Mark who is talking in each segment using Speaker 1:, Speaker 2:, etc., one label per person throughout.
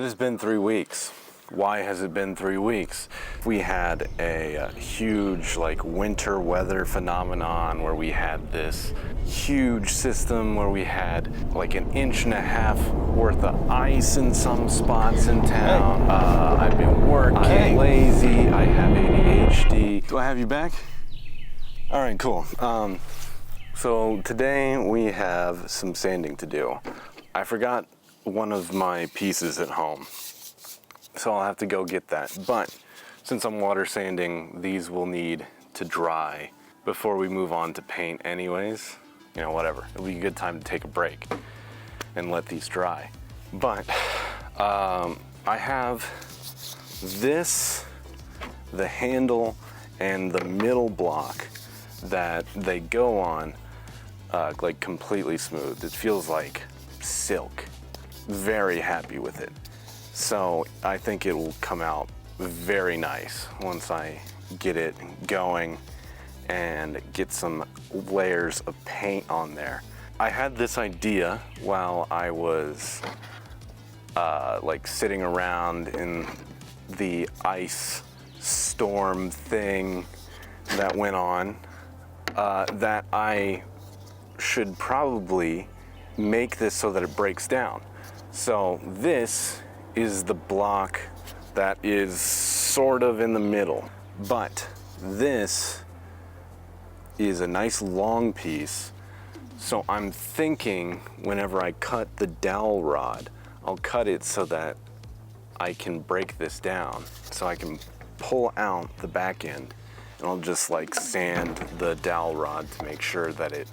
Speaker 1: It has been 3 weeks. Why has it been 3 weeks? We had a huge winter weather phenomenon where we had this huge system where we had like 1.5 inches worth of ice in some spots in town. I've been working, lazy, I have ADHD. Do I have you back? All right, cool. So today we have some sanding to do. I forgot one of my pieces at home, so I'll have to go get that. But since I'm water sanding, these will need to dry before we move on to paint anyways. You know, whatever. It'll be a good time to take a break and let these dry. But I have this, the handle and the middle block that they go on like completely smooth. It feels like silk. Very happy with it. So I think it will come out very nice once I get it going and get some layers of paint on there. I had this idea while I was sitting around in the ice storm thing that went on, that I should probably make this so that it breaks down. So this is the block that is sort of in the middle, but this is a nice long piece. So I'm thinking whenever I cut the dowel rod, I'll cut it so that I can break this down, so I can pull out the back end, and I'll just sand the dowel rod to make sure that it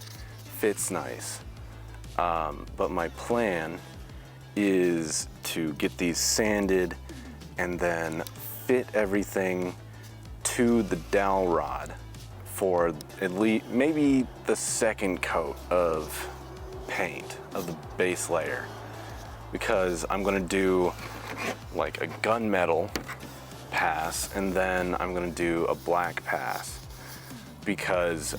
Speaker 1: fits nice. But my plan is to get these sanded and then fit everything to the dowel rod for at least maybe the second coat of paint of the base layer, because I'm gonna do like a gunmetal pass and then I'm gonna do a black pass, because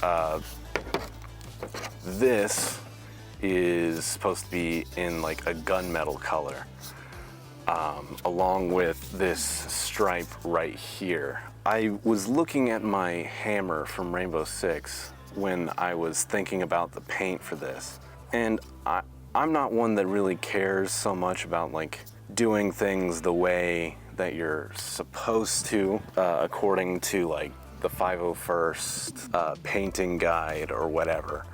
Speaker 1: this is supposed to be in like a gunmetal color, along with this stripe right here. I was looking at my hammer from Rainbow Six when I was thinking about the paint for this, and I'm not one that really cares so much about doing things the way that you're supposed to, according to the 501st painting guide or whatever.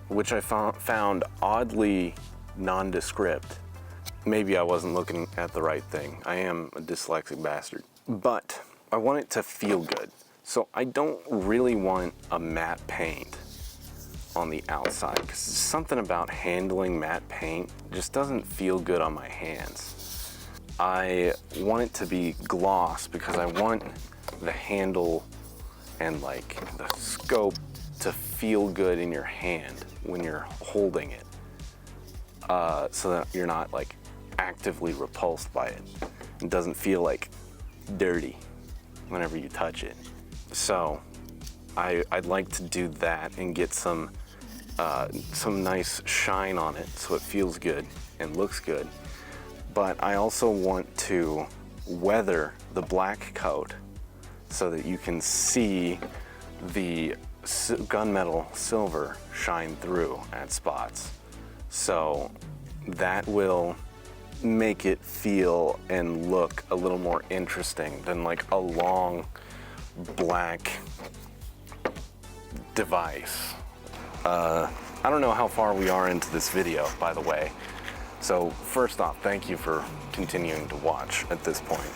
Speaker 1: Which I found oddly nondescript. Maybe I wasn't looking at the right thing. I am a dyslexic bastard. But I want it to feel good. So I don't really want a matte paint on the outside, because something about handling matte paint just doesn't feel good on my hands. I want it to be gloss because I want the handle and the scope to feel good in your hand when you're holding it, so that you're not actively repulsed by it. It doesn't feel dirty whenever you touch it. So I'd like to do that and get some nice shine on it so it feels good and looks good. But I also want to weather the black coat so that you can see the gunmetal silver shine through at spots. So that will make it feel and look a little more interesting than a long black device. I don't know how far we are into this video, by the way. So first off, thank you for continuing to watch at this point.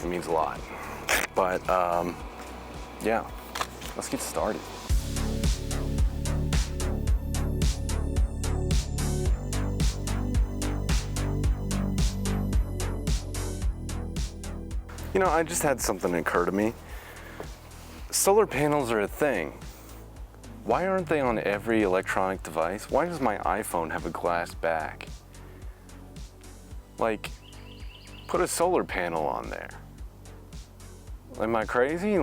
Speaker 1: It means a lot. But yeah, let's get started. You know, I just had something occur to me. Solar panels are a thing. Why aren't they on every electronic device? Why does my iPhone have a glass back? Put a solar panel on there. Am I crazy?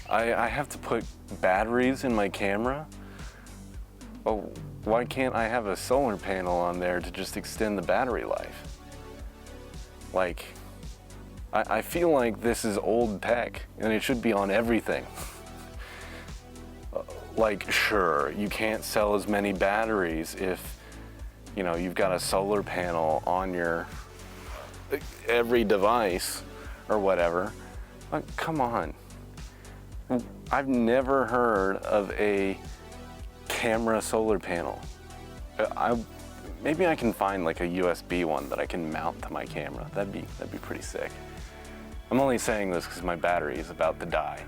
Speaker 1: I have to put batteries in my camera? Oh, Why can't I have a solar panel on there to just extend the battery life? Like, I feel like this is old tech and it should be on everything. Like, sure, you can't sell as many batteries if, you know, you've got a solar panel on your every device or whatever. But come on. I've never heard of a camera solar panel. Maybe I can find like a USB one that I can mount to my camera. That'd be pretty sick. I'm only saying this because my battery is about to die.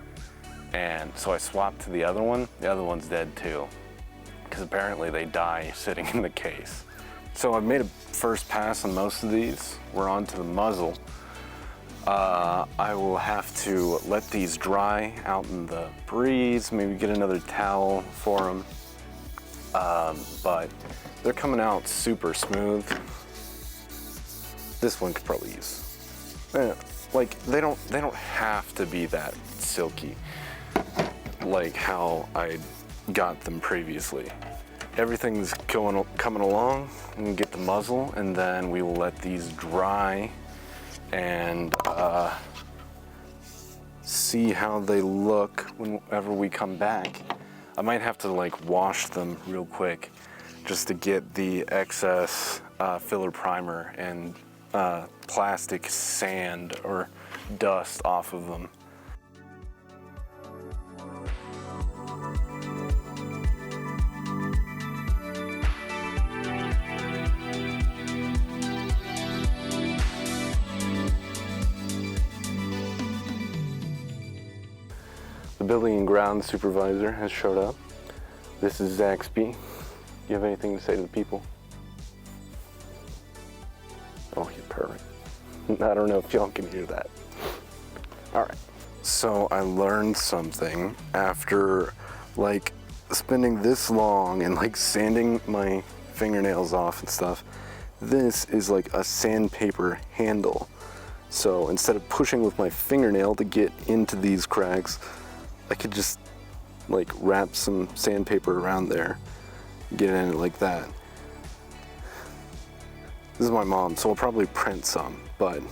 Speaker 1: And so I swapped to the other one. The other one's dead too, because apparently they die sitting in the case. So I've made a first pass on most of these. We're on to the muzzle. I will have to let these dry out in the breeze, maybe get another towel for them. But they're coming out super smooth. This one could probably use. Like they don't have to be that silky like how I got them previously. Everything's coming along, and get the muzzle, and then we will let these dry and see how they look whenever we come back. I might have to like wash them real quick just to get the excess filler primer and plastic sand or dust off of them. The building and grounds supervisor has showed up. This is Zaxby. You have anything to say to the people? Oh, you're perfect. I don't know if y'all can hear that. All right. So I learned something after like spending this long and like sanding my fingernails off and stuff. This is like a sandpaper handle. So instead of pushing with my fingernail to get into these cracks, I could just like wrap some sandpaper around there, get in it like that. This is my mom, so I'll probably print some, but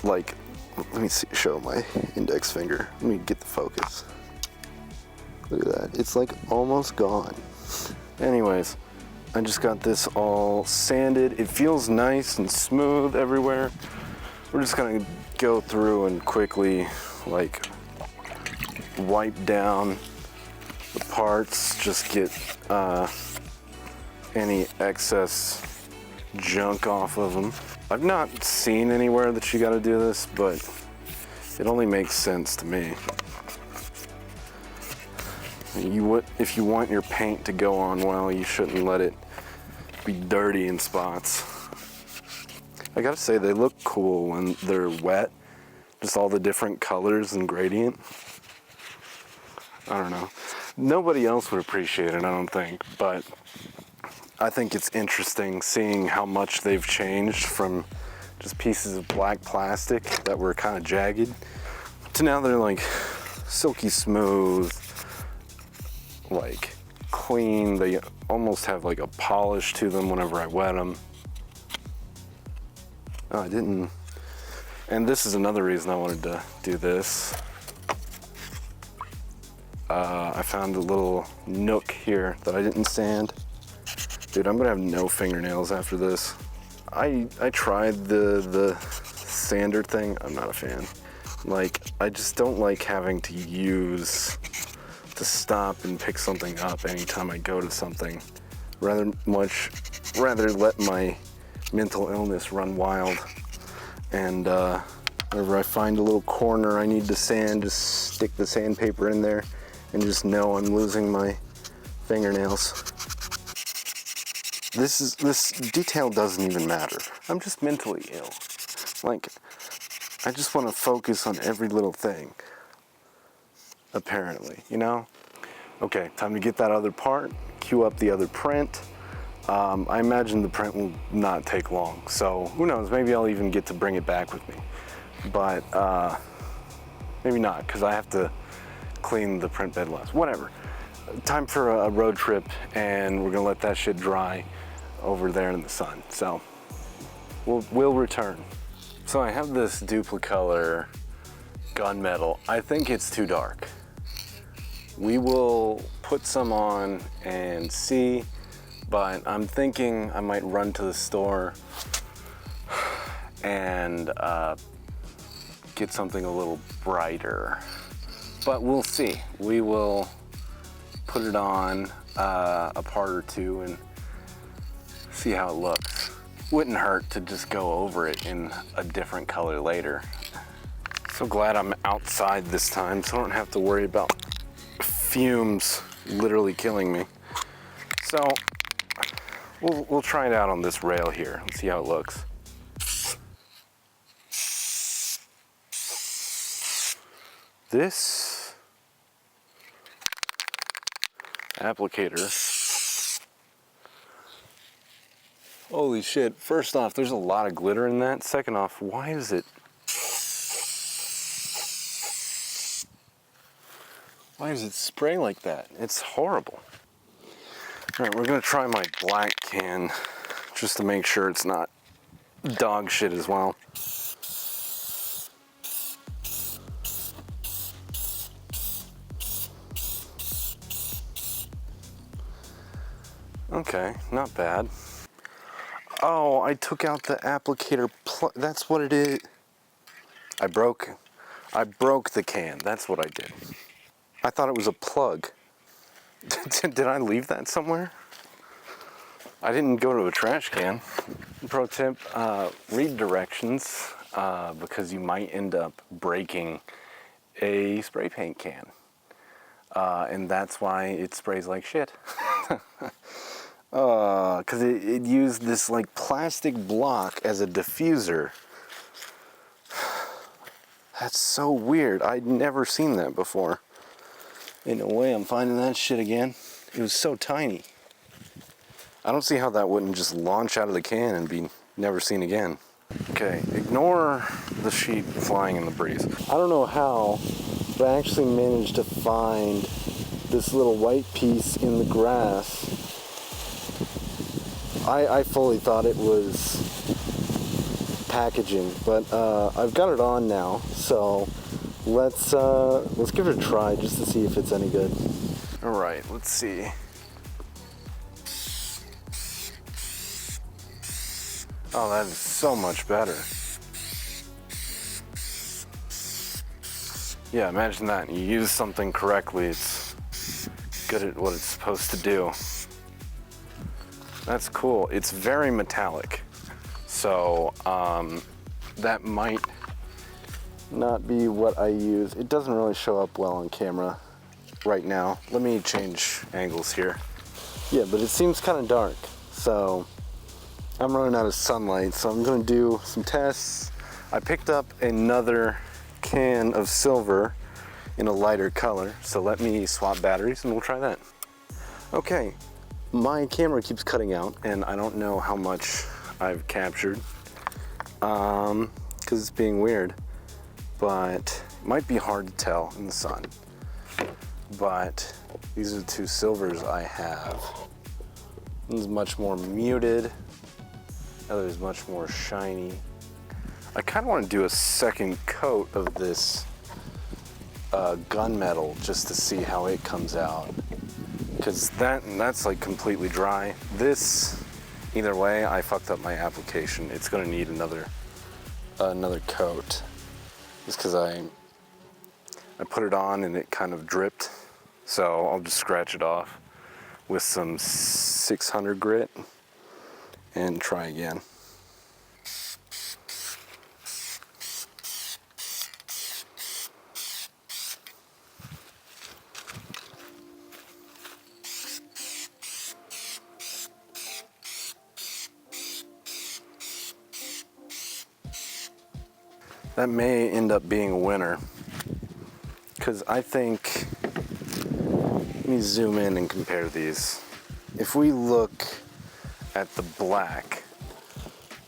Speaker 1: like, let me see, show my index finger. Let me get the focus. Look at that, it's like almost gone. Anyways, I just got this all sanded. It feels nice and smooth everywhere. We're just gonna go through and quickly like wipe down the parts, just get any excess junk off of them. I've not seen anywhere that you gotta do this, but it only makes sense to me. If you want your paint to go on well, you shouldn't let it be dirty in spots. I gotta say, they look cool when they're wet, just all the different colors and gradient. I don't know. Nobody else would appreciate it, I don't think, but I think it's interesting seeing how much they've changed from just pieces of black plastic that were kind of jagged to now they're like silky smooth, like clean. They almost have like a polish to them whenever I wet them. Oh, I didn't. And this is another reason I wanted to do this. I found a little nook here that I didn't sand. Dude, I'm gonna have no fingernails after this. I tried the sander thing. I'm not a fan. Like, I just don't like having to stop and pick something up anytime I go to something. Rather let my mental illness run wild. And whenever I find a little corner I need to sand, just stick the sandpaper in there and just know I'm losing my fingernails. This detail doesn't even matter. I'm just mentally ill. Like, I just want to focus on every little thing. Apparently, you know? Okay, time to get that other part, cue up the other print. I imagine the print will not take long, so who knows, maybe I'll even get to bring it back with me. But maybe not, because I have to clean the print bed last. Whatever. time for a road trip, and we're gonna let that shit dry over there in the sun. So we'll return. So I have this duplicolor gunmetal. I think it's too dark. We will put some on and see, but I'm thinking I might run to the store and get something a little brighter. But we'll see. We will put it on a part or two and see how it looks. Wouldn't hurt to just go over it in a different color later. So glad I'm outside this time, so I don't have to worry about fumes literally killing me. So we'll try it out on this rail here and see how it looks. This applicator, holy shit. First off, there's a lot of glitter in that. Second off, why is it spray like that? It's horrible. All right, we're gonna try my black can just to make sure it's not dog shit as well. Okay, not bad. Oh, I took out the applicator that's what it is. I broke the can. That's what I did. I thought it was a plug. Did I leave that somewhere? I didn't go to a trash can. Pro tip, read directions because you might end up breaking a spray paint can. And that's why it sprays like shit. Because it used this like plastic block as a diffuser. That's so weird. I'd never seen that before. In a way, I'm finding that shit again. It was so tiny. I don't see how that wouldn't just launch out of the can and be never seen again. Okay, ignore the sheet flying in the breeze. I don't know how, but I actually managed to find this little white piece in the grass. I fully thought it was packaging, but I've got it on now, so let's give it a try just to see if it's any good. All right, let's see. Oh, that is so much better. Yeah, imagine that. You use something correctly, it's good at what it's supposed to do. That's cool. It's very metallic. So that might not be what I use. It doesn't really show up well on camera right now. Let me change angles here. Yeah, but it seems kind of dark. So I'm running out of sunlight, so I'm gonna do some tests. I picked up another can of silver in a lighter color, so let me swap batteries and we'll try that. Okay, my camera keeps cutting out and I don't know how much I've captured because it's being weird, but it might be hard to tell in the sun. But these are the two silvers I have. One's much more muted, the other is much more shiny. I kind of want to do a second coat of this gunmetal just to see how it comes out, because that's like completely dry. This, either way, I fucked up my application. It's gonna need another coat, just because I put it on and it kind of dripped. So I'll just scratch it off with some 600 grit and try again. That may end up being a winner, because I think, let me zoom in and compare these. If we look at the black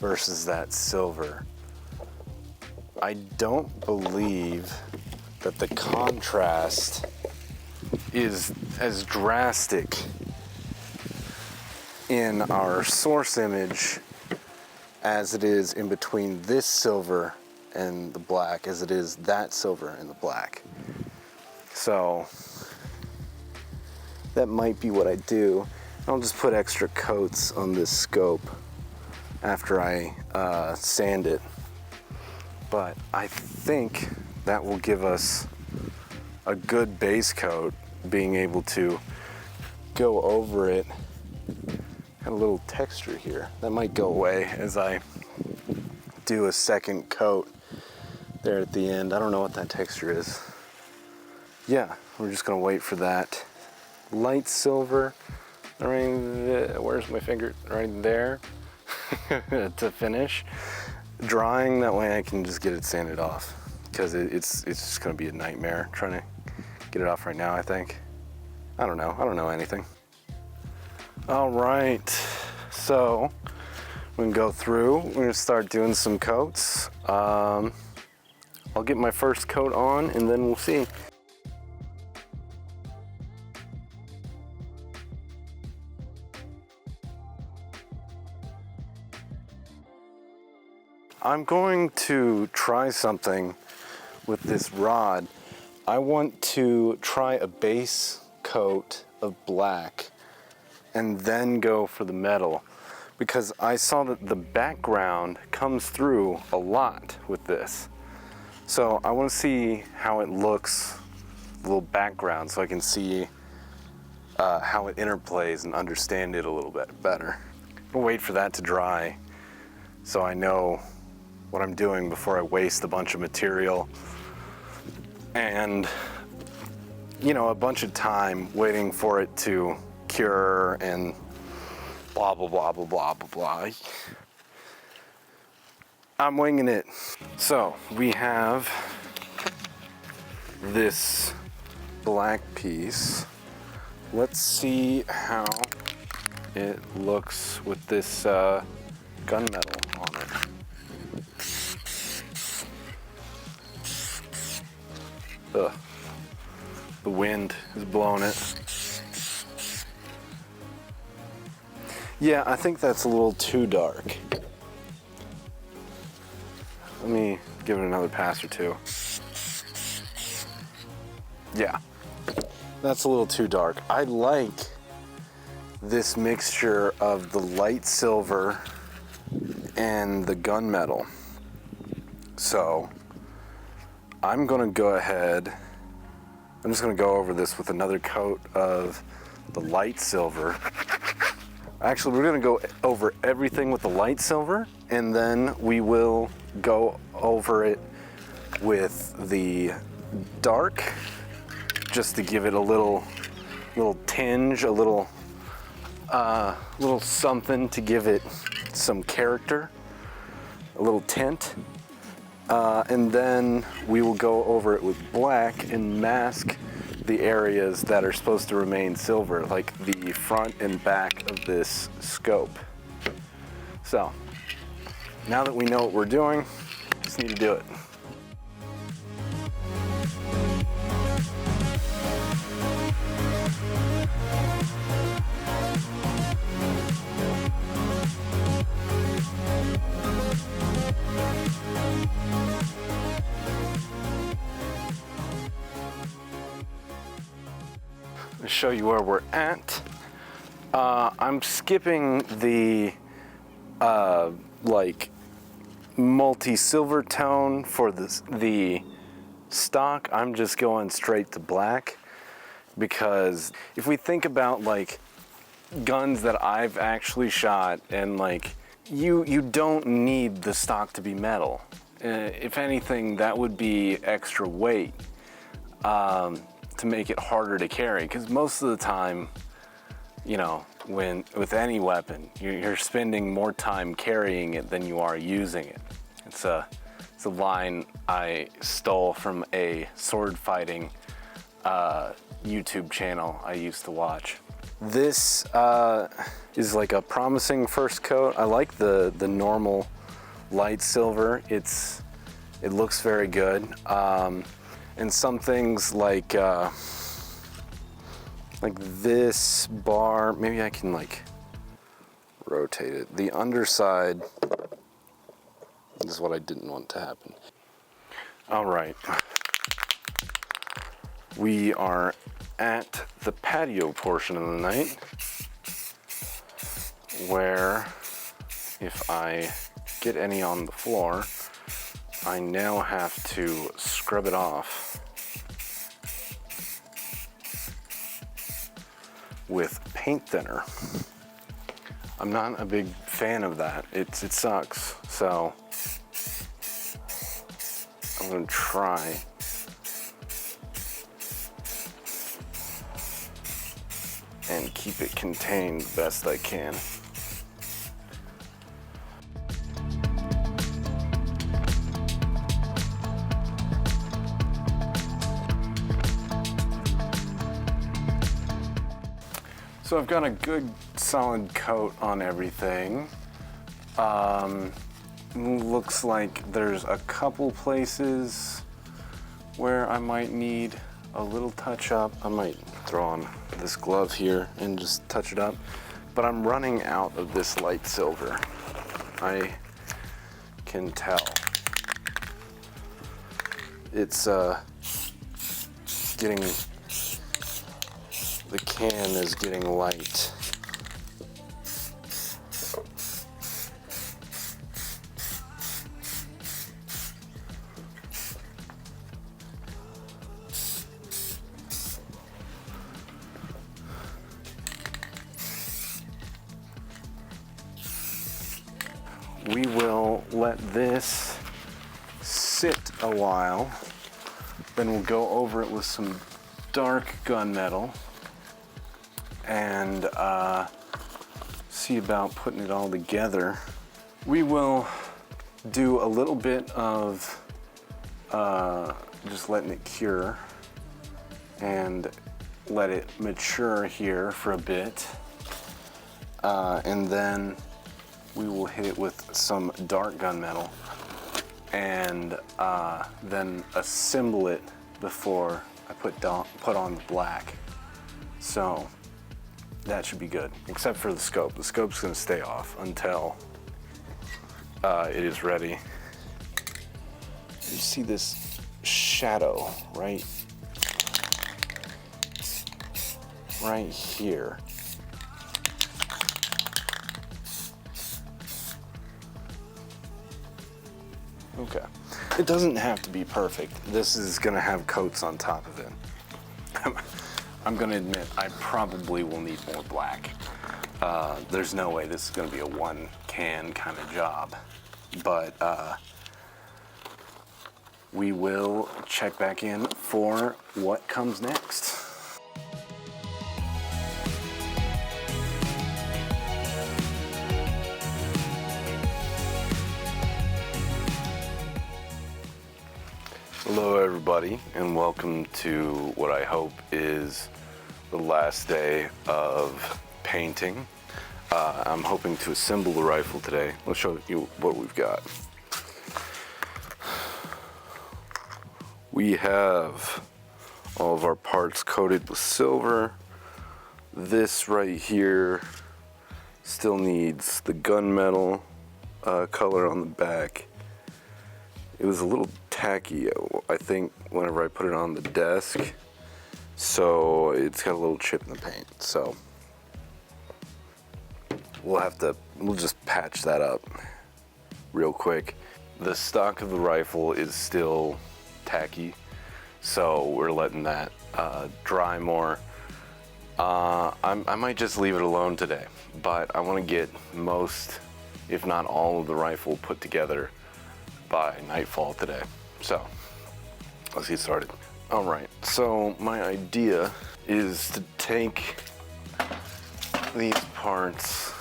Speaker 1: versus that silver, I don't believe that the contrast is as drastic in our source image as it is in between this silver and the black as it is that silver and the black. So that might be what I do. I'll just put extra coats on this scope after I sand it. But I think that will give us a good base coat, being able to go over it. Got a little texture here. That might go away as I do a second coat there at the end. I don't know what that texture is. Yeah, we're just gonna wait for that light silver, where's my finger? Right there, to finish drying. That way I can just get it sanded off, because it's just gonna be a nightmare trying to get it off right now, I think. I don't know anything. All right, so we can go through. We're gonna start doing some coats. I'll get my first coat on and then we'll see. I'm going to try something with this rod. I want to try a base coat of black and then go for the metal, because I saw that the background comes through a lot with this. So I want to see how it looks, a little background, so I can see how it interplays and understand it a little bit better. I'll wait for that to dry so I know what I'm doing before I waste a bunch of material and, you know, a bunch of time waiting for it to cure and blah, blah, blah, blah, blah, blah, blah. I'm winging it. So we have this black piece. Let's see how it looks with this gunmetal on it. Ugh. The wind is blowing it. Yeah, I think that's a little too dark. Let me give it another pass or two. Yeah, that's a little too dark. I like this mixture of the light silver and the gunmetal. So I'm gonna go ahead, I'm just gonna go over this with another coat of the light silver. Actually, we're gonna go over everything with the light silver, and then we will go over it with the dark, just to give it a little tinge, a little something to give it some character, a little tint. And then we will go over it with black and mask the areas that are supposed to remain silver, like the front and back of this scope. So, now that we know what we're doing, just need to do it. Show you where we're at. I'm skipping the like multi-silver tone for the stock. I'm just going straight to black, because if we think about like guns that I've actually shot, and like you don't need the stock to be metal. If anything, that would be extra weight to make it harder to carry, because most of the time, you know, with any weapon, you're spending more time carrying it than you are using it. It's a line I stole from a sword fighting YouTube channel I used to watch. This is like a promising first coat. I like the normal light silver. It looks very good. And some things like like this bar, maybe I can like rotate it. The underside is what I didn't want to happen. All right. We are at the patio portion of the night, where if I get any on the floor, I now have to scrub it off with paint thinner. I'm not a big fan of that. It sucks. So I'm gonna try and keep it contained the best I can. So I've got a good solid coat on everything. Looks like there's a couple places where I might need a little touch up. I might throw on this glove here and just touch it up. But I'm running out of this light silver. I can tell. It's getting, the can is getting light. We will let this sit a while, then we'll go over it with some dark gunmetal and see about putting it all together. We will do a little bit of just letting it cure and let it mature here for a bit, and then we will hit it with some dark gunmetal and then assemble it before I put on the black. So that should be good, except for the scope. The scope's gonna stay off until it is ready. You see this shadow right here. Okay. It doesn't have to be perfect. This is gonna have coats on top of it. I'm gonna admit, I probably will need more black. There's no way this is gonna be a one can kind of job, but we will check back in for what comes next. Hello everybody, and welcome to what I hope is the last day of painting. I'm hoping to assemble the rifle today. I'll show you what we've got. We have all of our parts coated with silver. This right here still needs the gunmetal color on the back. It was a little tacky, I think, whenever I put it on the desk, so it's got a little chip in the paint. So we'll just patch that up real quick. The stock of the rifle is still tacky, so we're letting that dry more. I might just leave it alone today, but I want to get most, if not all, of the rifle put together by nightfall today. So let's get started. All right, so my idea is to take these parts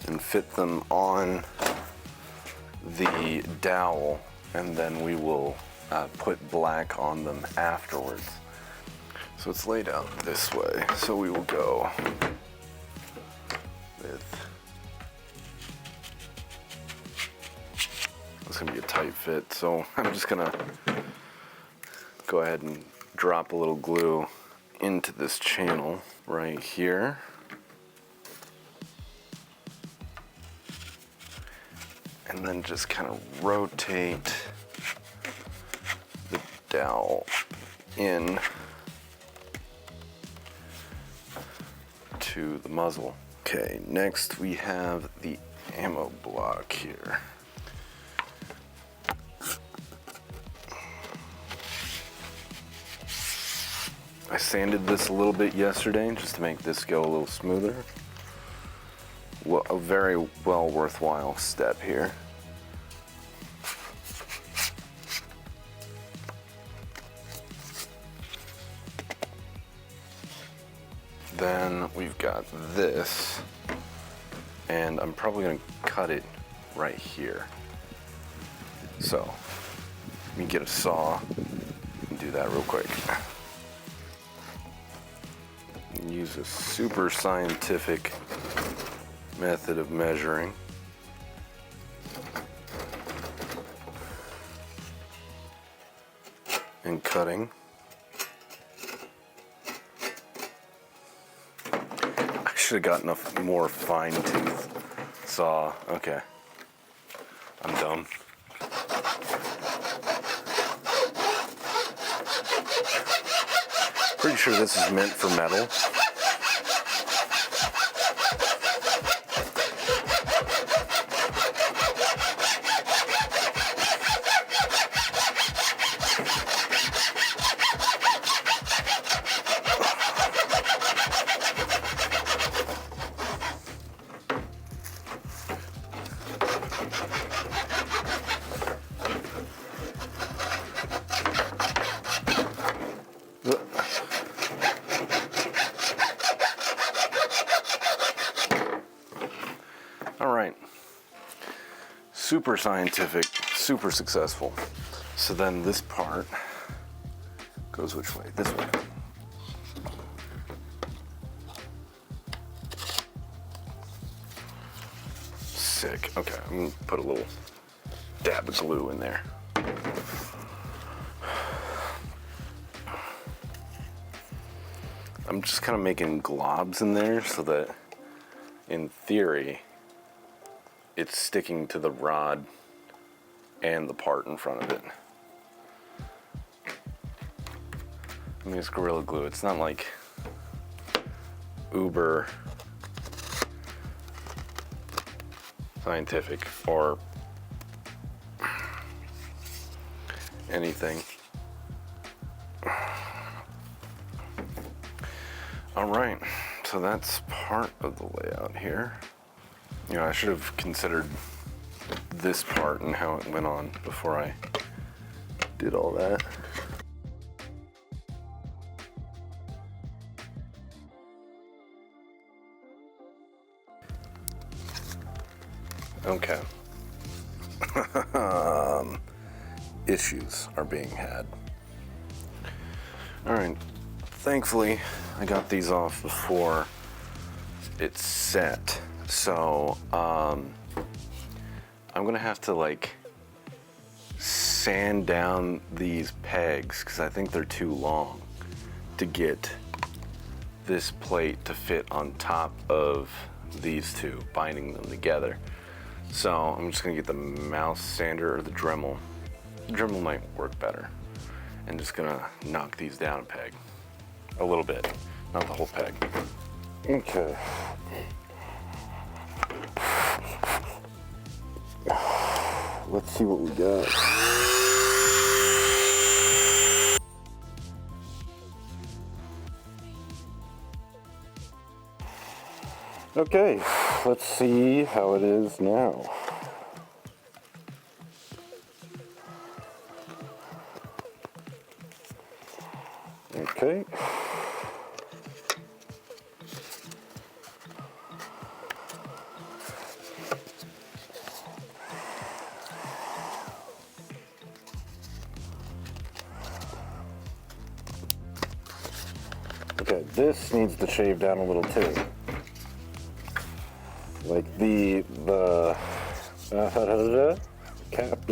Speaker 1: and fit them on the dowel, and then we will put black on them afterwards. So it's laid out this way. So we will go with, it's gonna be a tight fit, so I'm just gonna go ahead and drop a little glue into this channel right here. And then just kind of rotate the dowel in to the muzzle. Okay, next we have the ammo block here. I sanded this a little bit yesterday just to make this go a little smoother. Well, a very well worthwhile step here. Then we've got this, and I'm probably going to cut it right here. So let me get a saw and do that real quick. Use a super scientific method of measuring. And cutting. I should have gotten a more fine tooth saw. Okay, I'm dumb. Pretty sure this is meant for metal. All right, super scientific, super successful. So then this part goes which way? This way. Sick. Okay, I'm gonna put a little dab of glue in there. I'm just kind of making globs in there so that, in theory, it's sticking to the rod and the part in front of it. I mean, it's Gorilla Glue. It's not like uber scientific or anything. All right, so that's part of the layout here. You know, I should have considered this part and how it went on before I did all that. Okay. Issues are being had. All right, thankfully I got these off before it's set. So I'm gonna have to like sand down these pegs because I think they're too long to get this plate to fit on top of these two, binding them together. So I'm just gonna get the mouse sander or the Dremel. The Dremel might work better. And just gonna knock these down a peg. A little bit, not the whole peg. Okay. Let's see what we got. Okay, let's see how it is now. Okay. Okay, this needs to shave down a little too. Like the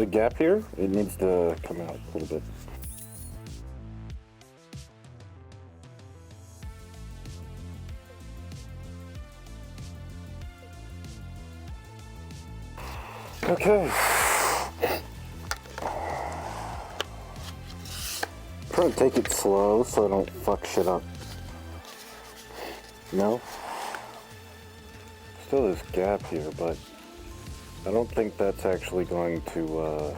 Speaker 1: gap here, it needs to come out a little bit. Okay. Try to take it slow so I don't fuck shit up. No? Still this gap here, but I don't think that's actually going to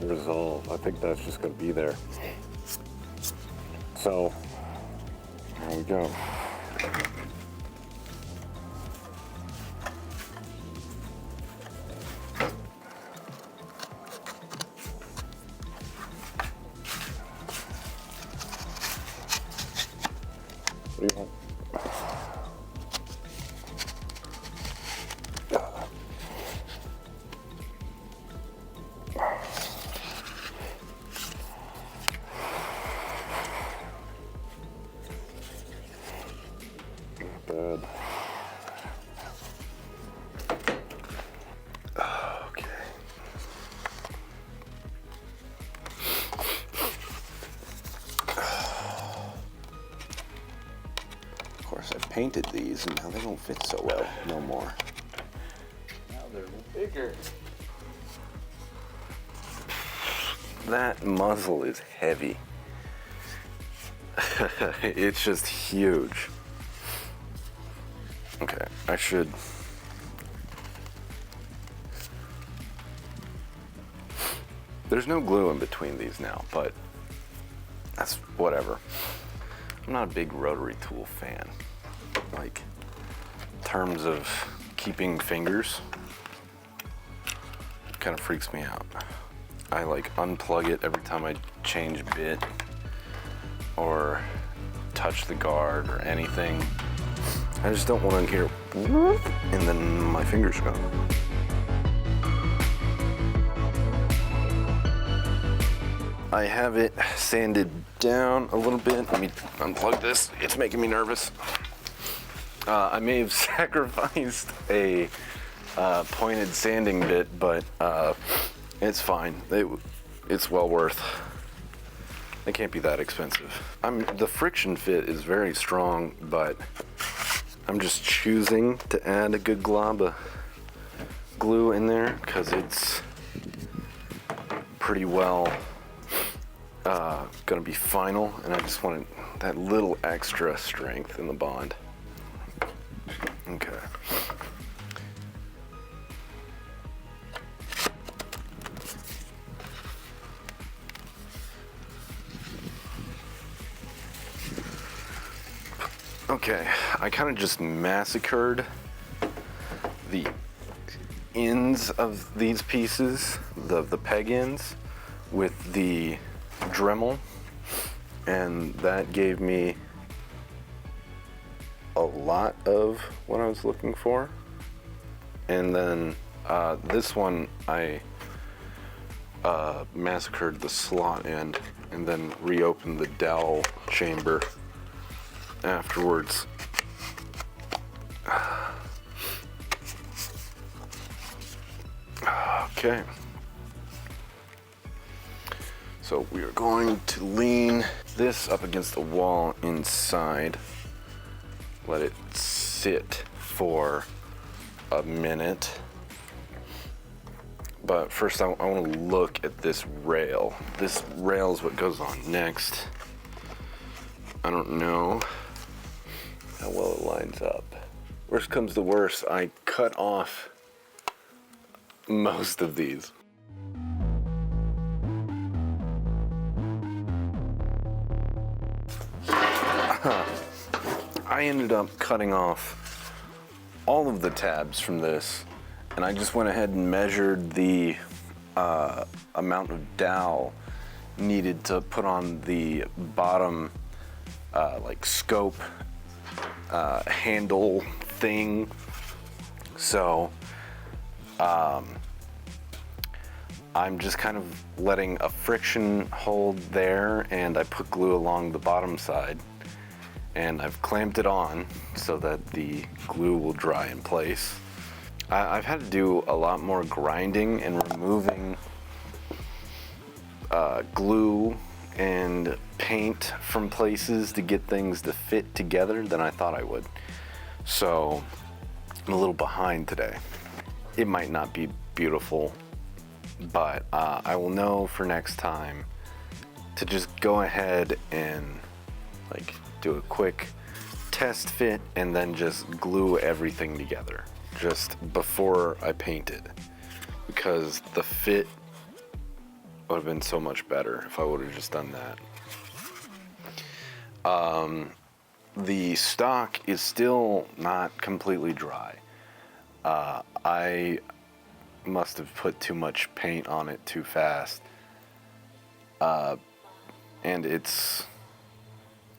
Speaker 1: resolve. I think that's just going to be there. So, there we go. What do you want? Bad. Okay. Of course, I painted these and now they don't fit so well no more.
Speaker 2: Now they're bigger.
Speaker 1: That muzzle is heavy. It's just huge. Okay, I should. There's no glue in between these now, but that's whatever. I'm not a big rotary tool fan. Like, in terms of keeping fingers, it kind of freaks me out. I like unplug it every time I change bit or touch the guard or anything. I just don't want to hear and then my fingers go. I have it sanded down a little bit. Let me unplug this. It's making me nervous. I may have sacrificed a pointed sanding bit, but it's fine. It's well worth. It can't be that expensive. The friction fit is very strong, but I'm just choosing to add a good glob of glue in there because it's pretty well gonna be final, and I just wanted that little extra strength in the bond. Okay. Okay, I kind of just massacred the ends of these pieces, the peg ends, with the Dremel, and that gave me a lot of what I was looking for. And then this one I massacred the slot end and then reopened the dowel chamber afterwards. Okay. So we are going to lean this up against the wall inside. Let it sit for a minute. But first I want to look at this rail. This rail is what goes on next. I don't know how well it lines up. Worst comes to worst, I cut off most of these. I ended up cutting off all of the tabs from this, and I just went ahead and measured the amount of dowel needed to put on the bottom like scope handle thing. So I'm just kind of letting a friction hold there, and I put glue along the bottom side, and I've clamped it on so that the glue will dry in place. I've had to do a lot more grinding and removing glue and paint from places to get things to fit together than I thought I would. So I'm a little behind today. it might not be beautiful, but I will know for next time to just go ahead and like do a quick test fit and then just glue everything together just before I paint it, because the fit would have been so much better if I would have just done that. The stock is still not completely dry. I must have put too much paint on it too fast. And it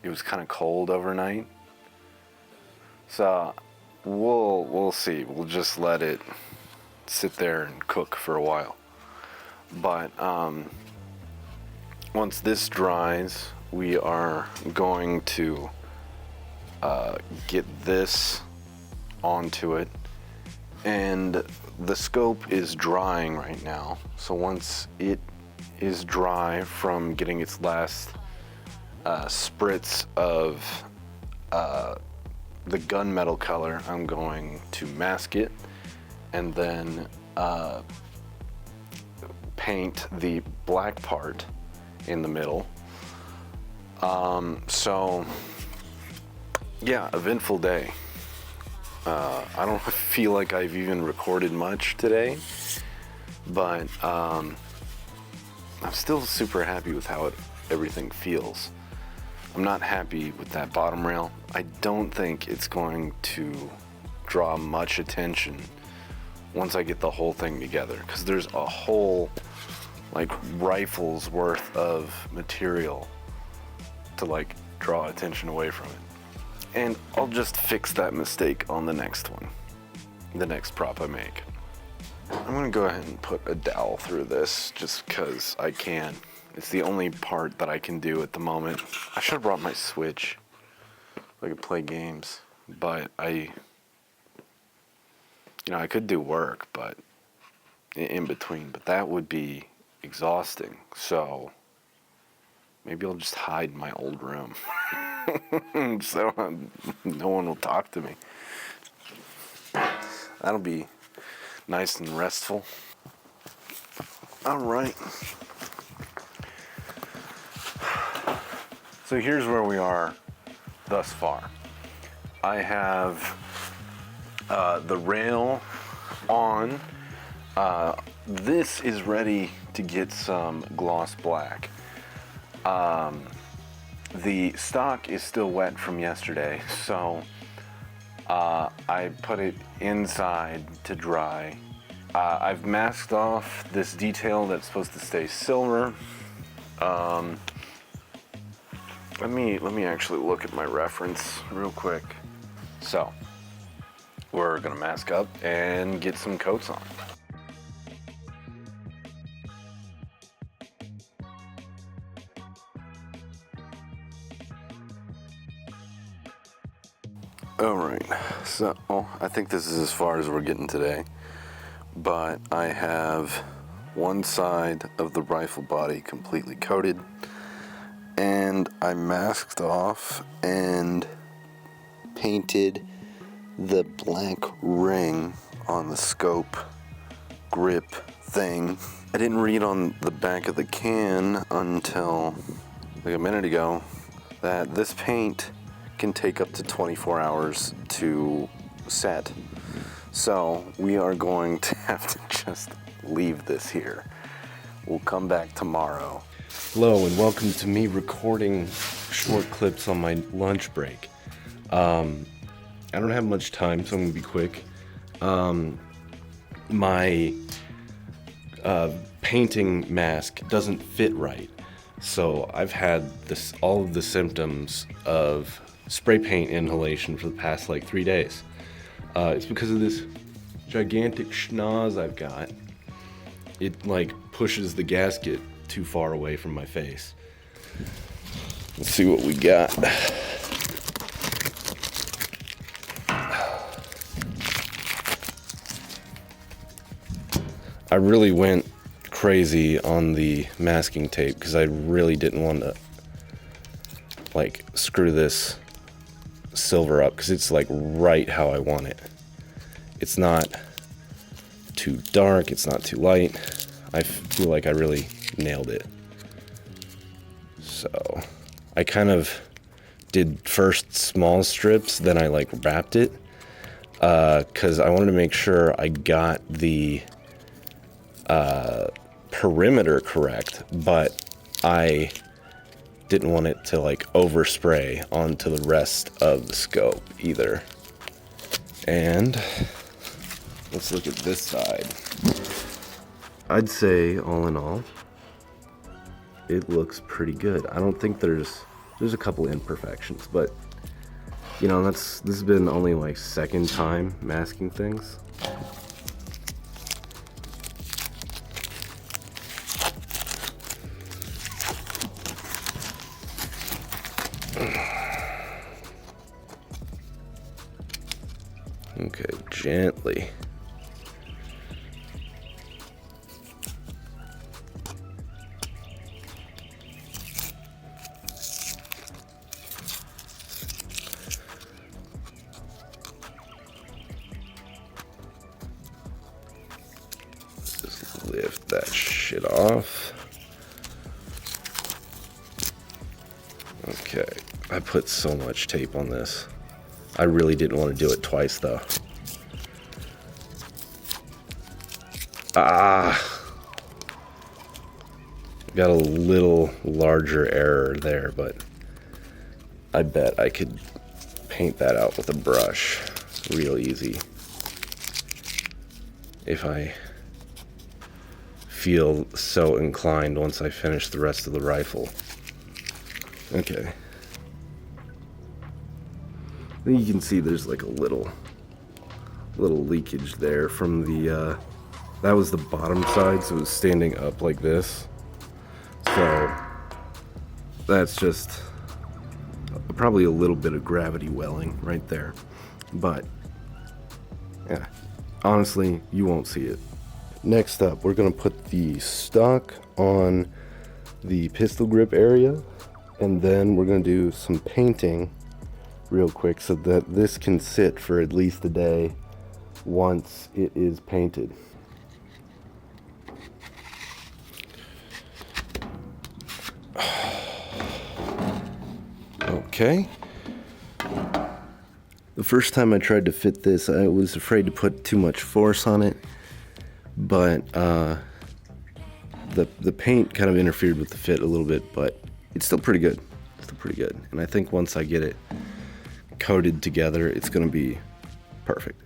Speaker 1: was kind of cold overnight. So we'll see. We'll just let it sit there and cook for a while. But once this dries, we are going to get this onto it, and the scope is drying right now. So once it is dry from getting its last spritz of the gunmetal color, I'm going to mask it and then paint the black part in the middle. So yeah, eventful day. I don't feel like I've even recorded much today, but I'm still super happy with how everything feels. I'm not happy with that bottom rail. I don't think it's going to draw much attention once I get the whole thing together, because there's a whole like rifle's worth of material to like draw attention away from it. And I'll just fix that mistake on the next one, the next prop I make. I'm gonna go ahead and put a dowel through this just because I can. It's the only part that I can do at the moment. I should have brought my Switch so I could play games, but I could do work, but in between, but that would be exhausting. So maybe I'll just hide in my old room so no one will talk to me. That'll be nice and restful. All right. So here's where we are thus far. I have the rail on. This is ready to get some gloss black. The stock is still wet from yesterday, so I put it inside to dry. I've masked off this detail that's supposed to stay silver. Let me actually look at my reference real quick. So we're gonna mask up and get some coats on. Alright, so I think this is as far as we're getting today, but I have one side of the rifle body completely coated, and I masked off and painted the black ring on the scope grip thing. I didn't read on the back of the can until like a minute ago that this paint can take up to 24 hours to set. So we are going to have to just leave this here. We'll come back tomorrow. Hello and welcome to me recording short clips on my lunch break. I don't have much time, so I'm gonna be quick. My painting mask doesn't fit right. So I've had all of the symptoms of spray paint inhalation for the past like 3 days. It's because of this gigantic schnoz I've got. It like pushes the gasket too far away from my face. Let's see what we got. I really went crazy on the masking tape because I really didn't want to like screw this silver up because it's like right how I want it. It's not
Speaker 3: too dark, it's not too light. I feel like I really nailed it. So I kind of did first small strips, then I like wrapped it, because I wanted to make sure I got the perimeter correct, but I didn't want it to like overspray onto the rest of the scope either. And let's look at this side. I'd say all in all, it looks pretty good. I don't think there's a couple imperfections, but you know, this has been only like second time masking things. Okay, gently. Just lift that shit off. Okay, I put so much tape on this. I really didn't want to do it twice though. Got a little larger error there, but I bet I could paint that out with a brush real easy if I feel so inclined once I finish the rest of the rifle. Okay. You can see there's like a little leakage there from the that was the bottom side, so it was standing up like this. So that's just probably a little bit of gravity welling right there. But yeah, honestly, you won't see it. Next up, we're gonna put the stock on the pistol grip area, and then we're gonna do some painting real quick so that this can sit for at least a day once it is painted. Okay. The first time I tried to fit this, I was afraid to put too much force on it, but the paint kind of interfered with the fit a little bit, but it's still pretty good. It's still pretty good. And I think once I get it coated together, it's gonna be perfect.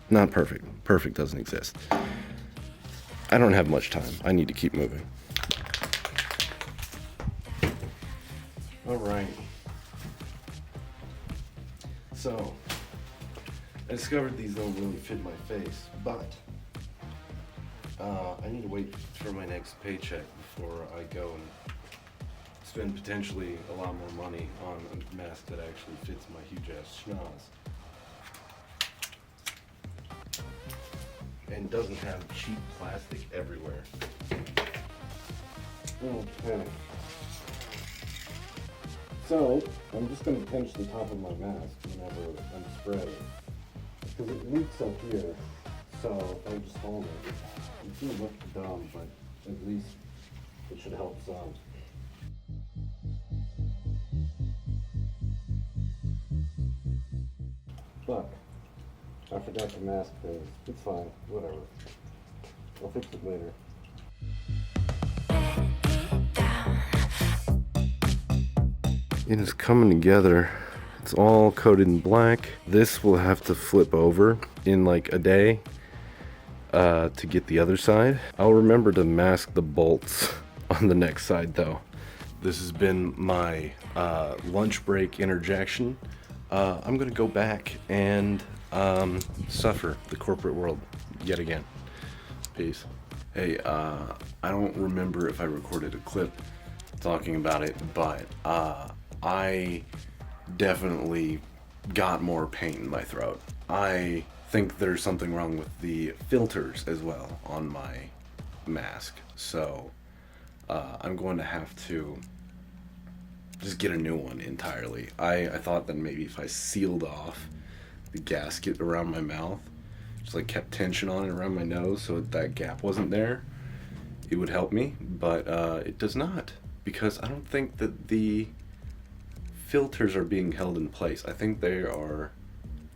Speaker 3: Not perfect. Perfect doesn't exist. I don't have much time. I need to keep moving. All right. So, I discovered these don't really fit my face, but I need to wait for my next paycheck before I go and spend potentially a lot more money on a mask that actually fits my huge ass schnoz. And doesn't have cheap plastic everywhere. Okay. So, I'm just going to pinch the top of my mask whenever I'm spraying. Because it leaks up here, so if I just hold it, it's going to look dumb, but at least it should help some. But, I forgot the mask thing. It's fine, whatever. I'll fix it later. It is coming together. It's all coated in black. This will have to flip over in like a day to get the other side. I'll remember to mask the bolts on the next side though. This has been my lunch break interjection. I'm gonna go back and suffer the corporate world yet again. Peace. Hey, I don't remember if I recorded a clip talking about it, but I definitely got more pain in my throat. I think there's something wrong with the filters as well on my mask, so I'm going to have to just get a new one entirely. I thought that maybe if I sealed off the gasket around my mouth, just like kept tension on it around my nose so that gap wasn't there, it would help me, but it does not, because I don't think that the filters are being held in place. I think they are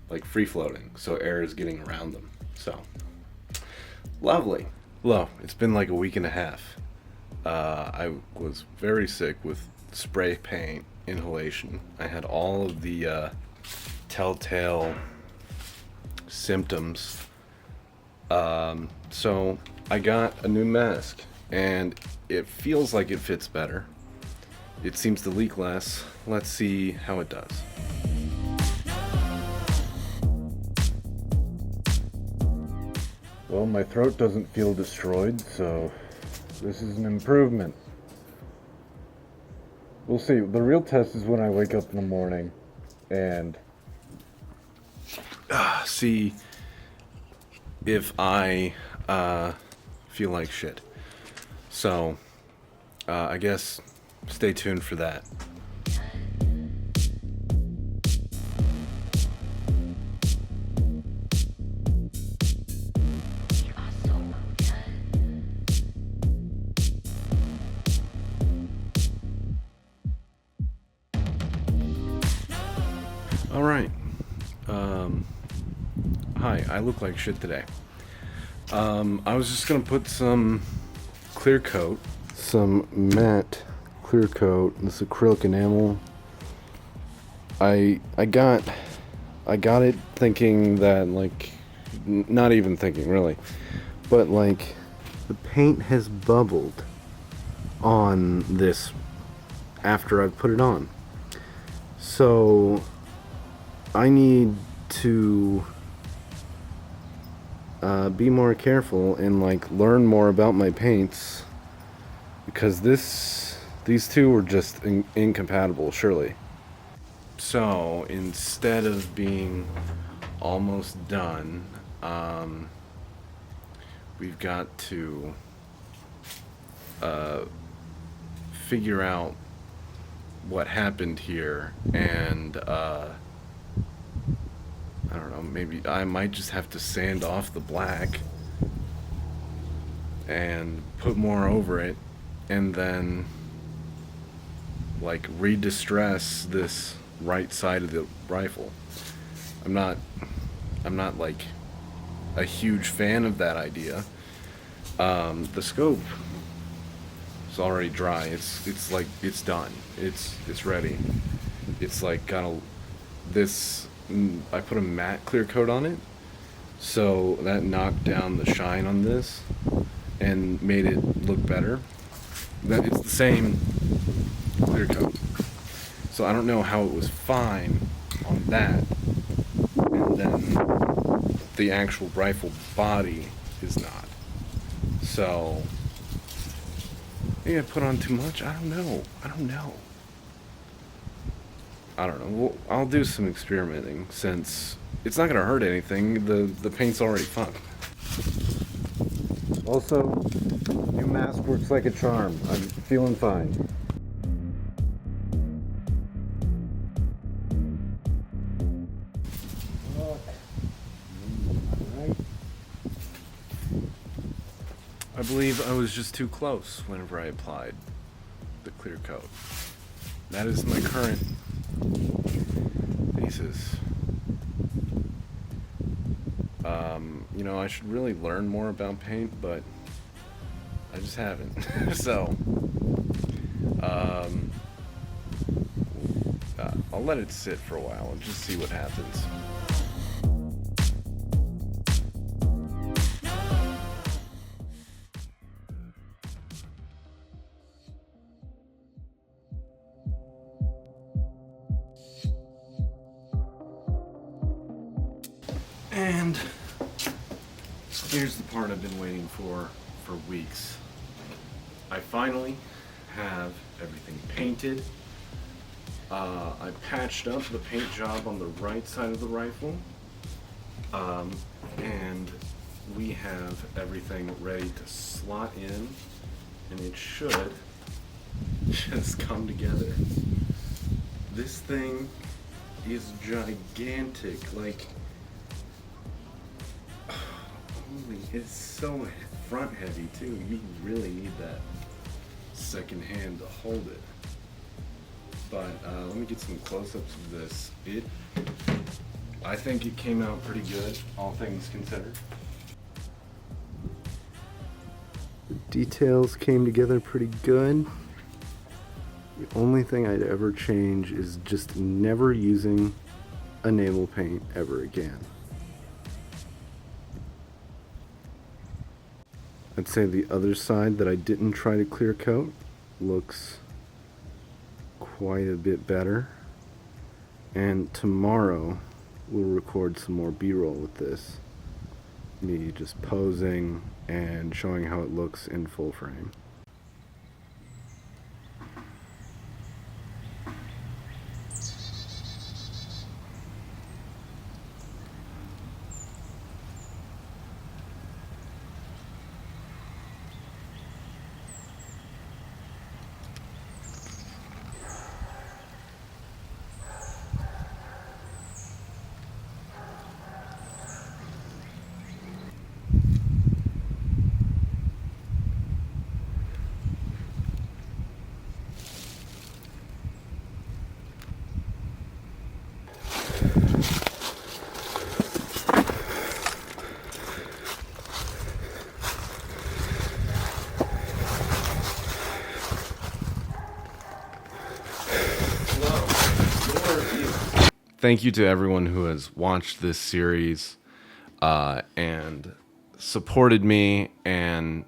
Speaker 3: like free floating, so air is getting around them. So lovely. Hello, it's been like a week and a half. I was very sick with spray paint inhalation. I had all of the telltale symptoms. So I got a new mask, and it feels like it fits better. It seems to leak less. Let's see how it does.
Speaker 4: Well, my throat doesn't feel destroyed, so this is an improvement. We'll see. The real test is when I wake up in the morning and
Speaker 3: See if I feel like shit. So I guess stay tuned for that. All right. Hi, I look like shit today. I was just gonna put some clear coat, some matte clear coat, this acrylic enamel. I got it thinking that, like, not even thinking really, but like the paint has bubbled on this after I've put it on. So I need to be more careful and like learn more about my paints, because these two were just incompatible, surely. So instead of being almost done, we've got to figure out what happened here, and I don't know, maybe I might just have to sand off the black and put more over it, and then like re-distress this right side of the rifle. I'm not like a huge fan of that idea. The scope is already dry. It's like it's done. It's ready. It's like got this. I put a matte clear coat on it, so that knocked down the shine on this and made it look better. That it's the same clear coat, so I don't know how it was fine on that, and then the actual rifle body is not. So maybe I put on too much. I don't know. Well, I'll do some experimenting, since it's not gonna hurt anything. The paint's already fun.
Speaker 4: also, new mask works like a charm. I'm feeling fine.
Speaker 3: I believe I was just too close whenever I applied the clear coat. That is my current thesis. You know, I should really learn more about paint, but I just haven't. So, I'll let it sit for a while and just see what happens. And here's the part I've been waiting for weeks. I finally have everything painted. I patched up the paint job on the right side of the rifle. And we have everything ready to slot in, and it should just come together. This thing is gigantic. Like, It's so front heavy too. You really need that second hand to hold it. But let me get some close-ups of this. I think it came out pretty good, all things considered. The details came together pretty good. The only thing I'd ever change is just never using a naval paint ever again. I'd say the other side that I didn't try to clear coat looks quite a bit better. And tomorrow we'll record some more B-roll with this. Me just posing and showing how it looks in full frame. Thank you to everyone who has watched this series and supported me and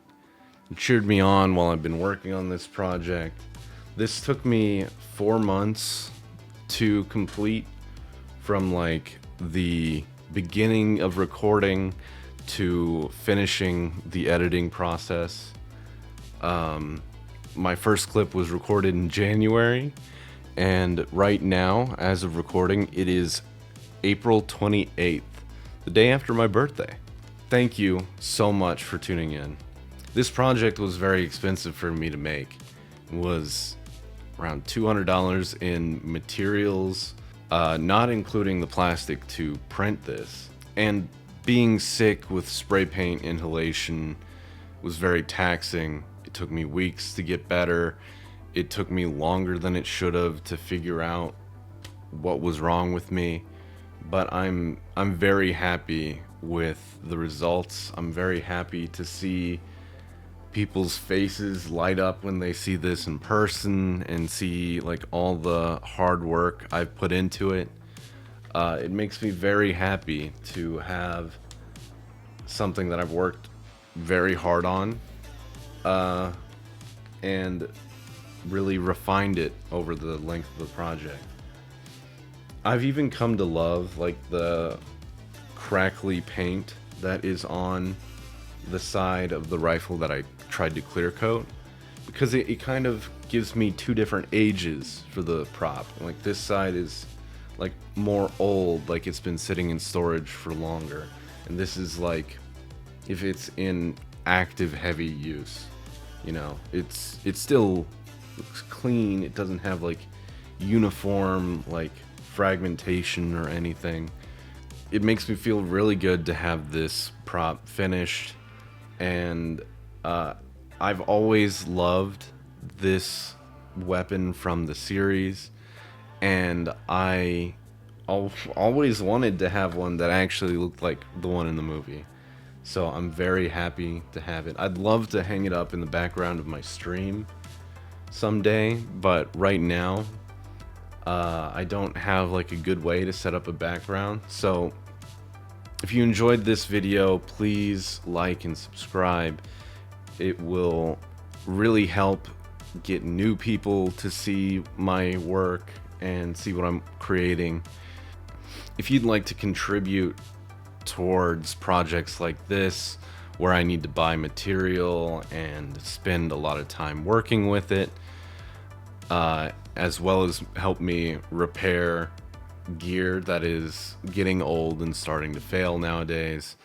Speaker 3: cheered me on while I've been working on this project. This took me 4 months to complete, from like the beginning of recording to finishing the editing process. My first clip was recorded in January. And right now, as of recording, it is April 28th, the day after my birthday. Thank you so much for tuning in. This project was very expensive for me to make. It was around $200 in materials, not including the plastic to print this. And being sick with spray paint inhalation was very taxing. It took me weeks to get better. It took me longer than it should have to figure out what was wrong with me, but I'm very happy with the results. I'm very happy to see people's faces light up when they see this in person and see like all the hard work I've put into it. It makes me very happy to have something that I've worked very hard on and really refined it over the length of the project. I've even come to love like the crackly paint that is on the side of the rifle that I tried to clear coat, because it kind of gives me two different ages for the prop. Like this side is like more old, like it's been sitting in storage for longer, and this is like if it's in active heavy use, you know, it's still looks clean. It doesn't have like uniform like fragmentation or anything. It makes me feel really good to have this prop finished, and I've always loved this weapon from the series, and I always wanted to have one that actually looked like the one in the movie. So I'm very happy to have it. I'd love to hang it up in the background of my stream someday, but right now I don't have like a good way to set up a background. So if you enjoyed this video, please like and subscribe. It will really help get new people to see my work and see what I'm creating. If you'd like to contribute towards projects like this, where I need to buy material and spend a lot of time working with it, as well as help me repair gear that is getting old and starting to fail nowadays,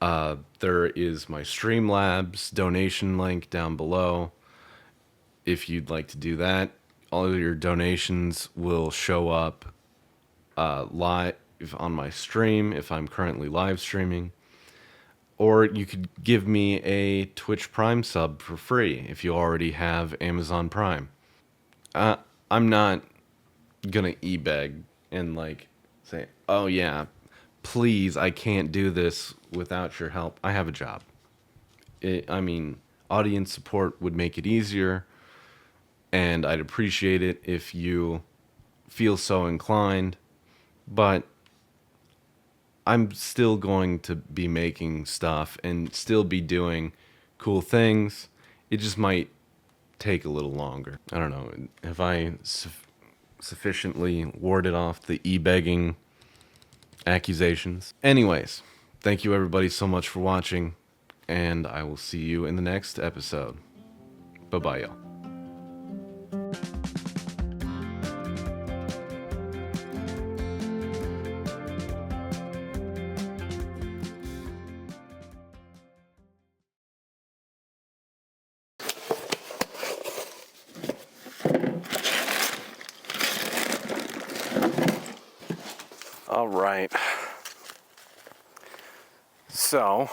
Speaker 3: there is my Streamlabs donation link down below. If you'd like to do that, all of your donations will show up live on my stream if I'm currently live streaming. Or you could give me a Twitch Prime sub for free if you already have Amazon Prime. I'm not gonna e-beg and like say, oh yeah, please, I can't do this without your help. I have a job. I mean, audience support would make it easier, and I'd appreciate it if you feel so inclined, but I'm still going to be making stuff and still be doing cool things. It just might take a little longer. I don't know. Have I sufficiently warded off the e-begging accusations? Anyways, thank you everybody so much for watching, and I will see you in the next episode. Bye-bye, y'all.
Speaker 1: All right. So,